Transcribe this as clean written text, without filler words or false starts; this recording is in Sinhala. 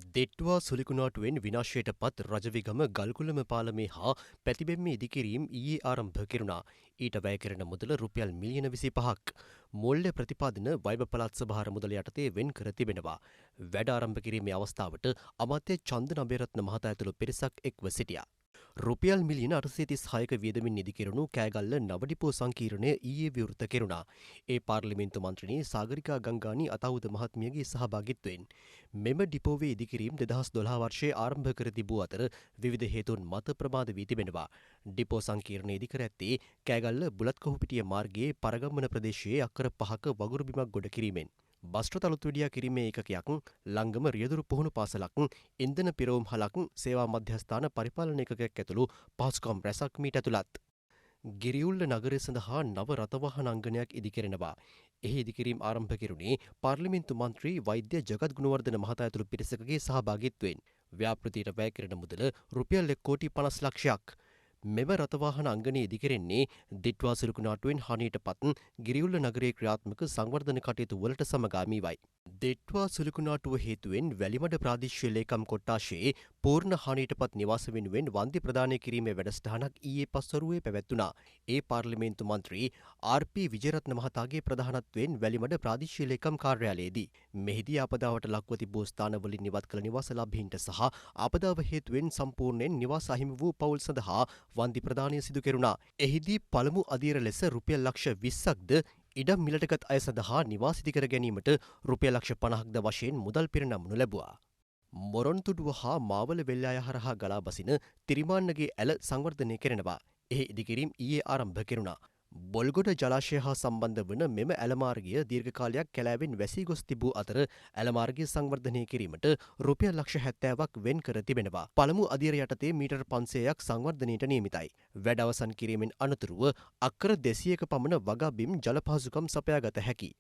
දෙට්ටුවා සුලිකුණාටුවෙන් විනාශයට පත් රජවිගම ගල්කුළම පාලමේ හා පැතිබෙම්ම ඉදිකිරීම් ඊයේ ආරම්භ කෙරුණා. ඊට වැය කරන මුදල රුපියල් මිලියන 25ක්. මුල්‍ය ප්‍රතිපාදන වෛබ පළාත් සභාර මුදල යටතේ වෙන් කර තිබෙනවා. වැඩ ආරම්භ කිරීමේ අවස්ථාවට අමාත්‍ය චන්දන අබේරත්න මහතා ඇතුළු පිරිසක් එක්ව සිටියා. රුපියල් මිලියන 836ක වියදමින් නිදිකෙරුණු කෑගල්ල නවඩිපෝ සංකීර්ණය ඊයේ විවෘත කෙරුණා. ඒ පාර්ලිමේන්තු මන්ත්‍රිණී සාගරිකා ගංගානි අතහුද මහත්මියගේ සහභාගිත්වයෙන් මෙම ඩිපෝවේ ඉදිකිරීම් 2012 වර්ෂයේ ආරම්භ කර තිබූ අතර විවිධ හේතුන් මත ප්‍රමාද වී තිබෙනවා. ඩිපෝ සංකීර්ණය ඉදිකර ඇත්තේ කෑගල්ල බුලත්කොහුපිටිය මාර්ගයේ පරගම්මන ප්‍රදේශයේ අක්කර 5ක වගුරු බිමක් ගොඩ කිරීමෙන්. බස්ට්‍ර තලුත්විඩියා කිරීමේ ඒකකයක් ලංගම රියදුරු පුහුණු පාසලක් ඉන්ධන පිරවුම් හලක් සේවා මධ්‍යස්ථාන පරිපාලන ඒකකයක් ඇතුළු පහසුකම් රැසක් මීට ඇතුළත්. ගිරිඋල්ල නගරය සඳහා නව රථවාහන අංගනයක් ඉදිකෙරෙනවා. එහි ඉදිකිරීම් ආරම්භ කෙරුණේ පාර්ලිමේන්තු මන්ත්‍රී වෛද්‍ය ජගත් ගුණවර්ධන මහතා ඇතුළු පිරිසකගේ සහභාගිත්වයෙන්. ව්‍යාපෘතියට වැය කෙරෙන මුදල රුපියල් 1,50 ලක්ෂයක්. මෙම රථවාහන අංගනය ඉදිකෙරෙන්නේ දිට්වා සුළුකුණාටුවෙන් හානියට පත් ගිරිඋල්ල නගරයේ ක්‍රියාත්මක සංවර්ධන කටයුතු වලට සමගාමීවයි. දිට්වා සුළුකුණාටුව හේතුවෙන් වැලිමඩ ප්‍රාදේශීය ලේකම් කොට්ටාශයේ පූර්ණ හානියට පත් නිවාස වෙනුවෙන් වන්දි ප්‍රදානය කිරීමේ වැඩසටහනක් ඊයේ පස්වරුවේ පැවැත්වුණා. ඒ පාර්ලිමේන්තු මන්ත්‍රී ආර්.පී. විජේරත්න මහතාගේ ප්‍රධානත්වයෙන් වැලිමඩ ප්‍රාදේශීය ලේකම් කාර්යාලයේදී මෙහිදී ආපදාවට ලක්ව තිබූ ස්ථානවලින් ඉවත් කළ නිවාසලාභීන්ට සහ ආපදාව හේතුවෙන් සම්පූර්ණයෙන් නිවාස අහිමි වූ පවුල් සඳහා වන්දි ප්‍රදානය සිදු කෙරුණා. එහිදී පළමු අදියර ලෙස රුපියල් ලක්ෂ 20ක්ද ඉඩම් මිලටගත් අය සඳහා නිවාස ඉදිකර ගැනීමට රුපියල් ලක්ෂ 50ක්ද වශයෙන් මුදල් පිරිනමනු ලැබුවා. මොරොන්තුඩුව හා මාවල වෙල්යාය හරහා ගලා බසින තිරිමාන්නගේ ඇල සංවර්ධනය කෙරෙනවා. එහි ඉදිකිරීම් ඊයේ ආරම්භ කෙරුණා. බොල්ගොඩ ජලාශය හා සම්බන්ධ වන මෙම ඇලමාර්ගය දීර්ඝ කාලයක් කැලෑවෙන් වැසී ගොස් තිබූ අතර ඇලමාර්ගය සංවර්ධනය කිරීමට රුපියල් ලක්ෂ 70ක් වෙන් කර තිබෙනවා. පළමු අදියර යටතේ මීටර් 500ක් සංවර්ධනයට නියමිතයි. වැඩ අවසන් කිරීමෙන් අනතුරුව අක්කර 200ක පමණ වගා බිම් ජල පහසුකම් සපයාගත හැකියි.